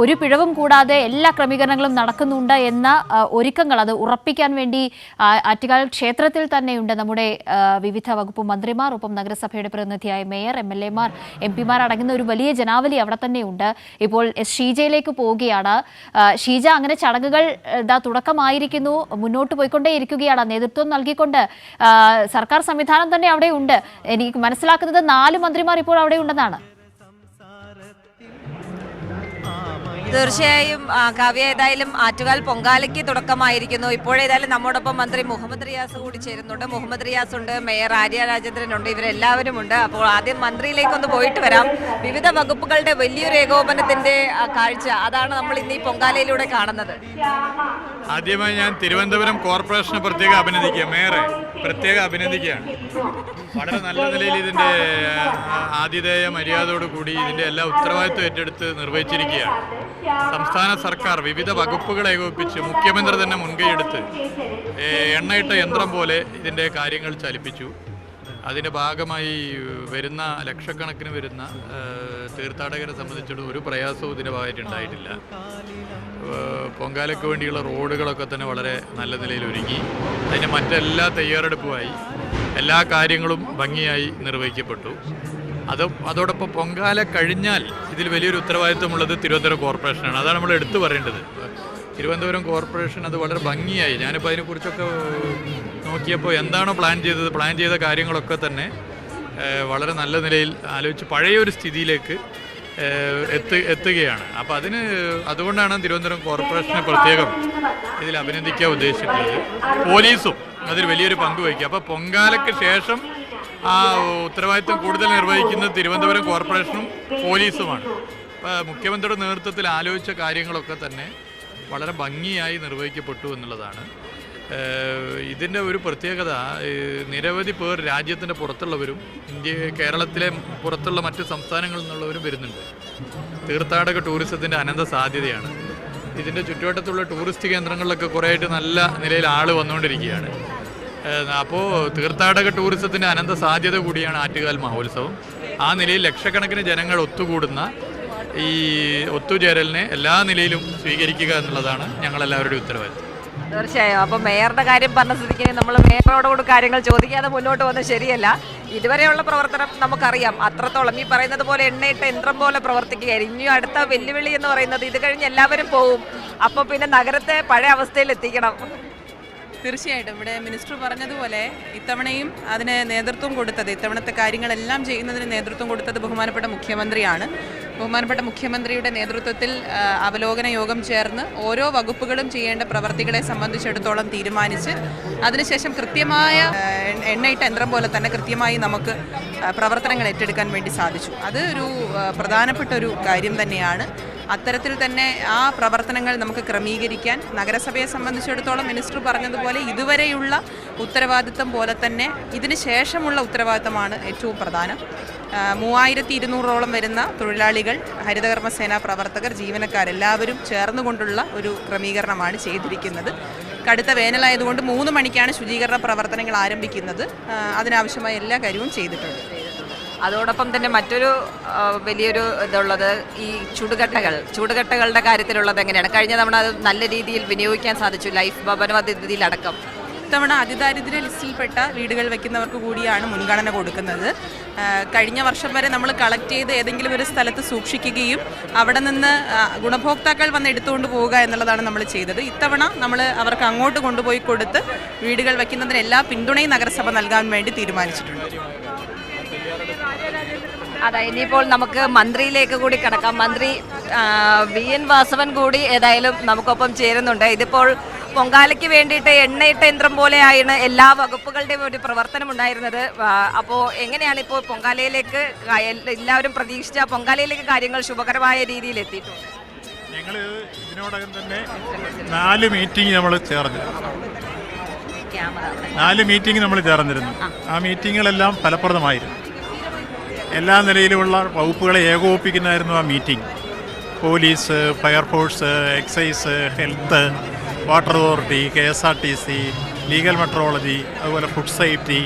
ഒരു പിഴവും കൂടാതെ എല്ലാ ക്രമീകരണങ്ങളും നടക്കുന്നുണ്ട് എന്ന ഒരുക്കങ്ങൾ അത് ഉറപ്പിക്കാൻ വേണ്ടി ആറ്റുകാൽ ക്ഷേത്രത്തിൽ തന്നെയുണ്ട് നമ്മുടെ വിവിധ വകുപ്പ് മന്ത്രിമാർ, ഒപ്പം നഗരസഭയുടെ പ്രതിനിധിയായ മേയർ, MLA-മാർ, MP-മാർ അടങ്ങുന്ന ഒരു വലിയ ജനാവലി അവിടെ തന്നെയുണ്ട്. ഇപ്പോൾ ഷീജയിലേക്ക് പോവുകയാണ്. ഷീജ, അങ്ങനെ ചടങ്ങുകൾ തുടക്കമായിരിക്കുന്നു, മുന്നോട്ട് പോയിക്കൊണ്ടേയിരിക്കുകയാണ്. നേതൃത്വം നൽകിക്കൊണ്ട് സർക്കാർ സംവിധാനം തന്നെ അവിടെ ഉണ്ട്. എനിക്ക് മനസ്സിലാക്കുന്നത് 4 മന്ത്രിമാർ ഇപ്പോൾ അവിടെ ഉണ്ടെന്നാണ്. തീർച്ചയായും കാവ്യ, ഏതായാലും ആറ്റുകാൽ പൊങ്കാലയ്ക്ക് തുടക്കമായിരിക്കുന്നു. ഇപ്പോഴേതായാലും നമ്മോടൊപ്പം മന്ത്രി മുഹമ്മദ് റിയാസ് കൂടി ചേരുന്നുണ്ട്. മുഹമ്മദ് റിയാസ് ഉണ്ട്, മേയർ ആര്യ രാജേന്ദ്രൻ ഉണ്ട്, ഇവരെല്ലാവരും ഉണ്ട്. അപ്പോൾ ആദ്യം മന്ത്രിയിലേക്കൊന്ന് പോയിട്ട് വരാം. വിവിധ വകുപ്പുകളുടെ വലിയൊരു ഏകോപനത്തിന്റെ കാഴ്ച അതാണ് നമ്മൾ ഇന്ന് ഈ പൊങ്കാലയിലൂടെ കാണുന്നത്. ആദ്യമായി ഞാൻ തിരുവനന്തപുരം കോർപ്പറേഷനെ പ്രത്യേകം അഭിനന്ദിക്കുക, മേയറെ പ്രത്യേകം അഭിനന്ദിക്കുകയാണ്. വളരെ നല്ല നിലയിൽ ഇതിൻ്റെ ആതിഥേയ മര്യാദയോടുകൂടി ഇതിൻ്റെ എല്ലാ ഉത്തരവാദിത്വം ഏറ്റെടുത്ത് നിർവഹിച്ചിരിക്കുകയാണ്. സംസ്ഥാന സർക്കാർ വിവിധ വകുപ്പുകളെ ഏകോപിപ്പിച്ച് മുഖ്യമന്ത്രി തന്നെ മുൻകൈയെടുത്ത് എണ്ണയിട്ട യന്ത്രം പോലെ ഇതിൻ്റെ കാര്യങ്ങൾ ചലിപ്പിച്ചു. അതിൻ്റെ ഭാഗമായി വരുന്ന ലക്ഷക്കണക്കിന് വരുന്ന തീർത്ഥാടകരെ സംബന്ധിച്ചിട്ട് ഒരു പ്രയാസവും ഇതിൻ്റെ ഭാഗമായിട്ടുണ്ടായിട്ടില്ല. പൊങ്കാലയ്ക്ക് വേണ്ടിയുള്ള റോഡുകളൊക്കെ തന്നെ വളരെ നല്ല നിലയിൽ ഒരുങ്ങി. അതിന് മറ്റെല്ലാ തയ്യാറെടുപ്പുമായി എല്ലാ കാര്യങ്ങളും ഭംഗിയായി നിർവഹിക്കപ്പെട്ടു. അതോടൊപ്പം പൊങ്കാല കഴിഞ്ഞാൽ ഇതിൽ വലിയൊരു ഉത്തരവാദിത്വമുള്ളത് തിരുവനന്തപുരം കോർപ്പറേഷനാണ്. അതാണ് നമ്മൾ എടുത്തു പറയേണ്ടത്. തിരുവനന്തപുരം കോർപ്പറേഷൻ അത് വളരെ ഭംഗിയായി, ഞാനിപ്പോൾ അതിനെക്കുറിച്ചൊക്കെ നോക്കിയപ്പോൾ എന്താണോ പ്ലാൻ ചെയ്ത കാര്യങ്ങളൊക്കെ തന്നെ വളരെ നല്ല നിലയിൽ ആലോചിച്ച് പഴയൊരു സ്ഥിതിയിലേക്ക് എത്തുകയാണ്. അപ്പോൾ അതുകൊണ്ടാണ് തിരുവനന്തപുരം കോർപ്പറേഷനെ പ്രത്യേകം ഇതിൽ അഭിനന്ദിക്കാൻ ഉദ്ദേശിച്ചിട്ടുള്ളത്. പോലീസും അതിൽ വലിയൊരു പങ്ക് വഹിക്കുക. അപ്പോൾ പൊങ്കാലയ്ക്ക് ശേഷം ആ ഉത്തരവാദിത്വം കൂടുതൽ നിർവഹിക്കുന്നത് തിരുവനന്തപുരം കോർപ്പറേഷനും പോലീസുമാണ്. അപ്പോൾ മുഖ്യമന്ത്രിയുടെ നേതൃത്വത്തിൽ ആലോചിച്ച കാര്യങ്ങളൊക്കെ തന്നെ വളരെ ഭംഗിയായി നിർവഹിക്കപ്പെട്ടു എന്നുള്ളതാണ്. ഇതിൻ്റെ ഒരു പ്രത്യേകത, നിരവധി പേർ രാജ്യത്തിൻ്റെ പുറത്തുള്ളവരും കേരളത്തിലെ പുറത്തുള്ള മറ്റ് സംസ്ഥാനങ്ങളിൽ നിന്നുള്ളവരും വരുന്നുണ്ട്. തീർത്ഥാടക ടൂറിസത്തിൻ്റെ അനന്ത സാധ്യതയാണ്. ഇതിൻ്റെ ചുറ്റുവട്ടത്തുള്ള ടൂറിസ്റ്റ് കേന്ദ്രങ്ങളിലൊക്കെ കുറേയായിട്ട് നല്ല നിലയിൽ ആൾ വന്നുകൊണ്ടിരിക്കുകയാണ്. അപ്പോൾ തീർത്ഥാടക ടൂറിസത്തിൻ്റെ അനന്ത സാധ്യത കൂടിയാണ് ആറ്റുകാൽ മഹോത്സവം. ആ നിലയിൽ ലക്ഷക്കണക്കിന് ജനങ്ങൾ ഒത്തുകൂടുന്ന ഈ ഒത്തുചേരലിനെ എല്ലാ നിലയിലും സ്വീകരിക്കുക എന്നുള്ളതാണ് ഞങ്ങളെല്ലാവരുടെയും ഉത്തരവാദിത്വം. തീർച്ചയായും. അപ്പോൾ മേയറുടെ കാര്യം പറഞ്ഞ സ്ഥിതിക്ക് നമ്മൾ മേയറോടുകൂടി കാര്യങ്ങൾ ചോദിക്കാതെ മുന്നോട്ട് പോകുന്നത് ശരിയല്ല. ഇതുവരെയുള്ള പ്രവർത്തനം നമുക്കറിയാം, അത്രത്തോളം ഈ പറയുന്നത് പോലെ എണ്ണയിട്ട യന്ത്രം പോലെ പ്രവർത്തിക്കുകയായിരുന്നു. ഇനി അടുത്ത വെല്ലുവിളി എന്ന് പറയുന്നത് ഇത് കഴിഞ്ഞ് എല്ലാവരും പോവും, അപ്പോൾ പിന്നെ നഗരത്തെ പഴയ അവസ്ഥയിൽ എത്തിക്കണം. തീർച്ചയായിട്ടും ഇവിടെ മിനിസ്റ്റർ പറഞ്ഞതുപോലെ ഇത്തവണയും അതിന് നേതൃത്വം കൊടുത്തത്, ഇത്തവണത്തെ കാര്യങ്ങളെല്ലാം ചെയ്യുന്നതിന് നേതൃത്വം കൊടുത്തത് ബഹുമാനപ്പെട്ട മുഖ്യമന്ത്രിയാണ്. ബഹുമാനപ്പെട്ട മുഖ്യമന്ത്രിയുടെ നേതൃത്വത്തിൽ അവലോകന യോഗം ചേർന്ന് ഓരോ വകുപ്പുകളും ചെയ്യേണ്ട പ്രവർത്തികളെ സംബന്ധിച്ചിടത്തോളം തീരുമാനിച്ച് അതിനുശേഷം കൃത്യമായ എണ്ണയിട്ട യന്ത്രം പോലെ തന്നെ കൃത്യമായി നമുക്ക് പ്രവർത്തനങ്ങൾ ഏറ്റെടുക്കാൻ വേണ്ടി സാധിച്ചു. അത് ഒരു പ്രധാനപ്പെട്ട ഒരു കാര്യം തന്നെയാണ്. അത്തരത്തിൽ തന്നെ ആ പ്രവർത്തനങ്ങൾ നമുക്ക് ക്രമീകരിക്കാൻ നഗരസഭയെ സംബന്ധിച്ചിടത്തോളം മിനിസ്റ്റർ പറഞ്ഞതുപോലെ ഇതുവരെയുള്ള ഉത്തരവാദിത്തം പോലെ തന്നെ ഇതിന് ശേഷമുള്ള ഉത്തരവാദിത്തമാണ് ഏറ്റവും പ്രധാനം. 3200ഓളം വരുന്ന തൊഴിലാളികൾ, ഹരിതകർമ്മസേനാ പ്രവർത്തകർ, ജീവനക്കാരെല്ലാവരും ചേർന്നുകൊണ്ടുള്ള ഒരു ക്രമീകരണമാണ് ചെയ്തിരിക്കുന്നത്. കടുത്ത വേനലായതുകൊണ്ട് 3 മണിക്കാണ് ശുചീകരണ പ്രവർത്തനങ്ങൾ ആരംഭിക്കുന്നത്. അതിനാവശ്യമായ എല്ലാ കാര്യവും ചെയ്തിട്ടുണ്ട്. അതോടൊപ്പം തന്നെ മറ്റൊരു വലിയൊരു ഇതുള്ളത് ഈ ചൂടുകട്ടകളുടെ കാര്യത്തിലുള്ളത് എങ്ങനെയാണ്? കഴിഞ്ഞ തവണ അത് നല്ല രീതിയിൽ വിനിയോഗിക്കാൻ സാധിച്ചു, ലൈഫ് ഭവന പദ്ധതിയിലടക്കം. ഇത്തവണ അതിദാരിദ്ര്യ ലിസ്റ്റിൽപ്പെട്ട വീടുകൾ വയ്ക്കുന്നവർക്ക് കൂടിയാണ് മുൻഗണന കൊടുക്കുന്നത്. കഴിഞ്ഞ വർഷം വരെ നമ്മൾ കളക്ട് ചെയ്ത് ഏതെങ്കിലും ഒരു സ്ഥലത്ത് സൂക്ഷിക്കുകയും അവിടെ നിന്ന് ഗുണഭോക്താക്കൾ വന്ന് എടുത്തുകൊണ്ട് പോവുക എന്നുള്ളതാണ് നമ്മൾ ചെയ്തത്. ഇത്തവണ നമ്മൾ അവർക്ക് അങ്ങോട്ട് കൊണ്ടുപോയി കൊടുത്ത് വീടുകൾ വയ്ക്കുന്നതിന് എല്ലാ പിന്തുണയും നഗരസഭ നൽകാൻ വേണ്ടി തീരുമാനിച്ചിട്ടുണ്ട്. അതെ, ഇനിയിപ്പോൾ നമുക്ക് മന്ത്രിയിലേക്ക് കൂടി കടക്കാം. മന്ത്രി VN വാസവൻ കൂടി ഏതായാലും നമുക്കൊപ്പം ചേരുന്നുണ്ട്. ഇതിപ്പോൾ പൊങ്കാലയ്ക്ക് വേണ്ടിയിട്ട് എണ്ണയിട്ട യന്ത്രം പോലെയാണ് എല്ലാ വകുപ്പുകളുടെയും ഒരു പ്രവർത്തനം ഉണ്ടായിരുന്നത്. അപ്പോൾ എങ്ങനെയാണ് ഇപ്പോൾ പൊങ്കാലയിലേക്ക് എല്ലാവരും പ്രതീക്ഷിച്ച പൊങ്കാലയിലേക്ക് കാര്യങ്ങൾ ശുഭകരമായ രീതിയിൽ എത്തിയിട്ടുണ്ട്? ഞങ്ങൾ ഇതിനോടകം തന്നെ 4 മീറ്റിംഗ് നമ്മൾ ചേർന്നിരുന്നു. ആ മീറ്റിങ്ങുകളെല്ലാം ഫലപ്രദമായിരുന്നു. എല്ലാ നിലയിലുമുള്ള വകുപ്പുകളെ ഏകോപിപ്പിക്കുന്നതായിരുന്നു ആ meeting. Police, fire force, excise, health, water authority, KSRTC, legal metrology, അതുപോലെ ഫുഡ് സേഫ്റ്റി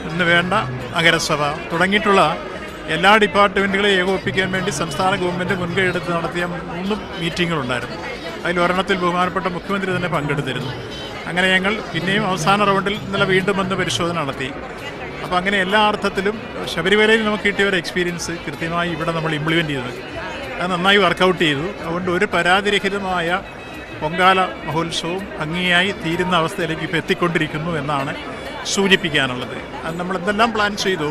എന്ന് വേണ്ട നഗരസഭ തുടങ്ങിയിട്ടുള്ള എല്ലാ ഡിപ്പാർട്ട്മെൻറ്റുകളെ ഏകോപിപ്പിക്കാൻ വേണ്ടി സംസ്ഥാന ഗവൺമെൻറ് മുൻകൈ എടുത്ത് നടത്തിയ 3 മീറ്റിങ്ങുകളുണ്ടായിരുന്നു. അതിലൊരെണ്ണത്തിൽ ബഹുമാനപ്പെട്ട മുഖ്യമന്ത്രി തന്നെ പങ്കെടുത്തിരുന്നു. അങ്ങനെ ഞങ്ങൾ പിന്നെയും അവസാന റൗണ്ടിൽ ഇന്നലെ വീണ്ടും വന്ന് പരിശോധന നടത്തി. അപ്പോൾ അങ്ങനെ എല്ലാ അർത്ഥത്തിലും ശബരിമലയിൽ നമുക്ക് കിട്ടിയ ഒരു എക്സ്പീരിയൻസ് കൃത്യമായി ഇവിടെ നമ്മൾ ഇംപ്ലിമെൻ്റ് ചെയ്തത്. അത് നന്നായി വർക്കൗട്ട് ചെയ്തു. അതുകൊണ്ട് ഒരു പരാതിരഹിതമായ പൊങ്കാല മഹോത്സവം ഭംഗിയായി തീരുന്ന അവസ്ഥയിലേക്ക് ഇപ്പോൾ എത്തിക്കൊണ്ടിരിക്കുന്നു എന്നാണ് സൂചിപ്പിക്കാനുള്ളത്. അത് നമ്മൾ എന്തെല്ലാം പ്ലാൻ ചെയ്തു,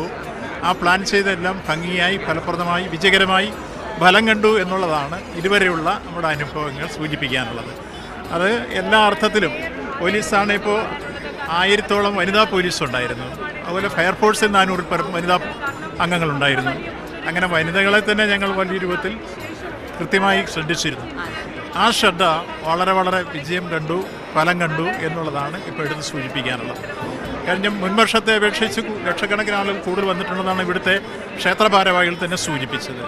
ആ പ്ലാൻ ചെയ്തെല്ലാം ഭംഗിയായി ഫലപ്രദമായി വിജയകരമായി ഫലം കണ്ടു എന്നുള്ളതാണ് ഇതുവരെയുള്ള നമ്മുടെ അനുഭവങ്ങൾ സൂചിപ്പിക്കാനുള്ളത്. അത് എല്ലാ അർത്ഥത്തിലും പോലീസാണ് ഇപ്പോൾ 1000-ഓളം വനിതാ പോലീസ് ഉണ്ടായിരുന്നു. അതുപോലെ ഫയർഫോഴ്സിൽ 400-ൽ പരം വനിതാ അംഗങ്ങളുണ്ടായിരുന്നു. അങ്ങനെ വനിതകളെ തന്നെ ഞങ്ങൾ വലിയ രൂപത്തിൽ കൃത്യമായി ശ്രദ്ധിച്ചിരുന്നു. ആ ശ്രദ്ധ വളരെ വളരെ വിജയം കണ്ടു, ഫലം കണ്ടു എന്നുള്ളതാണ് ഇപ്പോൾ എടുത്ത് സൂചിപ്പിക്കാനുള്ളത്. കഴിഞ്ഞ മുൻവർഷത്തെ അപേക്ഷിച്ച് ലക്ഷക്കണക്കിന് ആളുകൾ കൂടുതൽ വന്നിട്ടുണ്ടെന്നാണ് ഇവിടുത്തെ ക്ഷേത്ര ഭാരവാഹികൾ തന്നെ സൂചിപ്പിച്ചത്.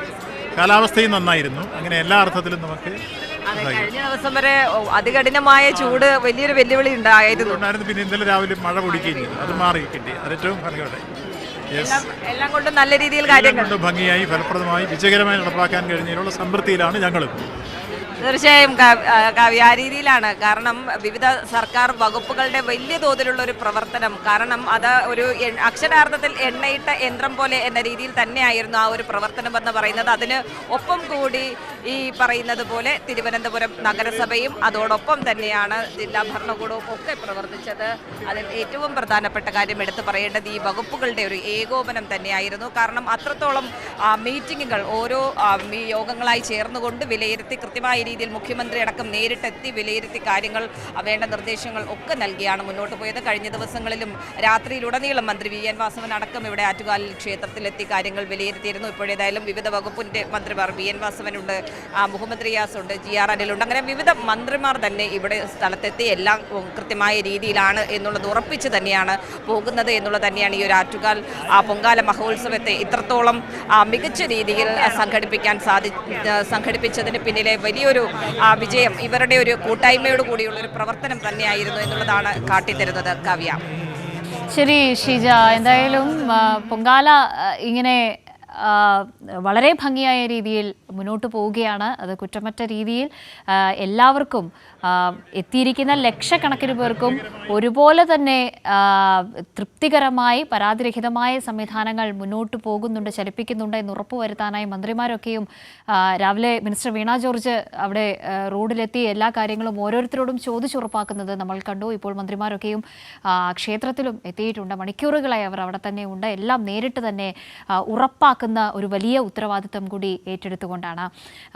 കാലാവസ്ഥയും നന്നായിരുന്നു. അങ്ങനെ എല്ലാ അർത്ഥത്തിലും നമുക്ക് കഴിഞ്ഞ ദിവസം വരെ അതികഠിനമായ ചൂട് വലിയൊരു വെല്ലുവിളി ഉണ്ടായിരുന്നു. പിന്നെ ഇന്നലെ രാവിലെ മഴ പൊടിക്കുകയും ചെയ്തു. അത് മാറി കിട്ടി. അത് ഏറ്റവും ഭംഗിയോടെ എല്ലാം കൊണ്ടും നല്ല രീതിയിൽ കാര്യങ്ങൾ ഭംഗിയായി ഫലപ്രദമായി വിജയകരമായി നടപ്പാക്കാൻ കഴിഞ്ഞതിനുള്ള സംതൃപ്തിയിലാണ് ഞങ്ങളും. തീർച്ചയായും കാവ്യ ആ രീതിയിലാണ്. കാരണം വിവിധ സർക്കാർ വകുപ്പുകളുടെ വലിയ തോതിലുള്ള ഒരു പ്രവർത്തനം, കാരണം അത് ഒരു അക്ഷരാർത്ഥത്തിൽ എണ്ണയിട്ട യന്ത്രം പോലെ എന്ന രീതിയിൽ തന്നെയായിരുന്നു ആ ഒരു പ്രവർത്തനം എന്ന് പറയുന്നത്. അതിന് ഒപ്പം കൂടി ഈ പറയുന്നത് പോലെ തിരുവനന്തപുരം നഗരസഭയും അതോടൊപ്പം തന്നെയാണ് ജില്ലാ ഭരണകൂടവും ഒക്കെ പ്രവർത്തിച്ചത്. അതിൽ ഏറ്റവും പ്രധാനപ്പെട്ട കാര്യം എടുത്തു പറയേണ്ടത് ഈ വകുപ്പുകളുടെ ഒരു ഏകോപനം തന്നെയായിരുന്നു. കാരണം അത്രത്തോളം മീറ്റിങ്ങുകൾ ഓരോ യോഗങ്ങളായി ചേർന്നുകൊണ്ട് വിലയിരുത്തി കൃത്യമായ രീതിയിൽ മുഖ്യമന്ത്രി അടക്കം നേരിട്ടെത്തി വിലയിരുത്തി കാര്യങ്ങൾ വേണ്ട നിർദ്ദേശങ്ങൾ ഒക്കെ നൽകിയാണ് മുന്നോട്ട് പോയത്. കഴിഞ്ഞ ദിവസങ്ങളിലും രാത്രിയിലുടനീളം മന്ത്രി VN വാസവൻ അടക്കം ഇവിടെ ആറ്റുകാലിൽ ക്ഷേത്രത്തിലെത്തി കാര്യങ്ങൾ വിലയിരുത്തിയിരുന്നു. ഇപ്പോഴേതായാലും വിവിധ വകുപ്പിന്റെ മന്ത്രിമാർ VN വാസവനുണ്ട്, മുഹമ്മദ് റിയാസ് ഉണ്ട്, GR അനിലുണ്ട്, അങ്ങനെ വിവിധ മന്ത്രിമാർ തന്നെ ഇവിടെ സ്ഥലത്തെത്തി എല്ലാം കൃത്യമായ രീതിയിലാണ് എന്നുള്ളത് ഉറപ്പിച്ച് തന്നെയാണ് പോകുന്നത് എന്നുള്ളത് തന്നെയാണ് ഈ ഒരു ആറ്റുകാൽ പൊങ്കാല മഹോത്സവത്തെ ഇത്രത്തോളം മികച്ച രീതിയിൽ സംഘടിപ്പിച്ചതിന് പിന്നിലെ വലിയൊരു വിജയം ഇവരുടെ ഒരു കൂട്ടായ്മയോട് കൂടിയുള്ള ഒരു പ്രവർത്തനം തന്നെയായിരുന്നു എന്നുള്ളതാണ് കാട്ടിത്തരുന്നത്. കാവ്യ. ശരി ഷീജ, എന്തായാലും പൊങ്കാല ഇങ്ങനെ വളരെ ഭംഗിയായ രീതിയിൽ മുന്നോട്ട് പോവുകയാണ്. അത് കുറ്റമറ്റ രീതിയിൽ എല്ലാവർക്കും എത്തിയിരിക്കുന്ന ലക്ഷക്കണക്കിന് പേർക്കും ഒരുപോലെ തന്നെ തൃപ്തികരമായി പരാതിരഹിതമായ സംവിധാനങ്ങൾ മുന്നോട്ട് പോകുന്നുണ്ട്, ചലിപ്പിക്കുന്നുണ്ട് എന്ന് ഉറപ്പുവരുത്താനായി മന്ത്രിമാരൊക്കെയും രാവിലെ മിനിസ്റ്റർ വീണ ജോർജ് അവിടെ റോഡിലെത്തി എല്ലാ കാര്യങ്ങളും ഓരോരുത്തരോടും ചോദിച്ചുറപ്പാക്കുന്നത് നമ്മൾ കണ്ടു. ഇപ്പോൾ മന്ത്രിമാരൊക്കെയും ക്ഷേത്രത്തിലും എത്തിയിട്ടുണ്ട്. മണിക്കൂറുകളായി അവർ അവിടെ തന്നെ ഉണ്ട്. എല്ലാം നേരിട്ട് തന്നെ ഉറപ്പാക്കുന്ന ഒരു വലിയ ഉത്തരവാദിത്തം കൂടി ഏറ്റെടുത്തുകൊണ്ടാണ്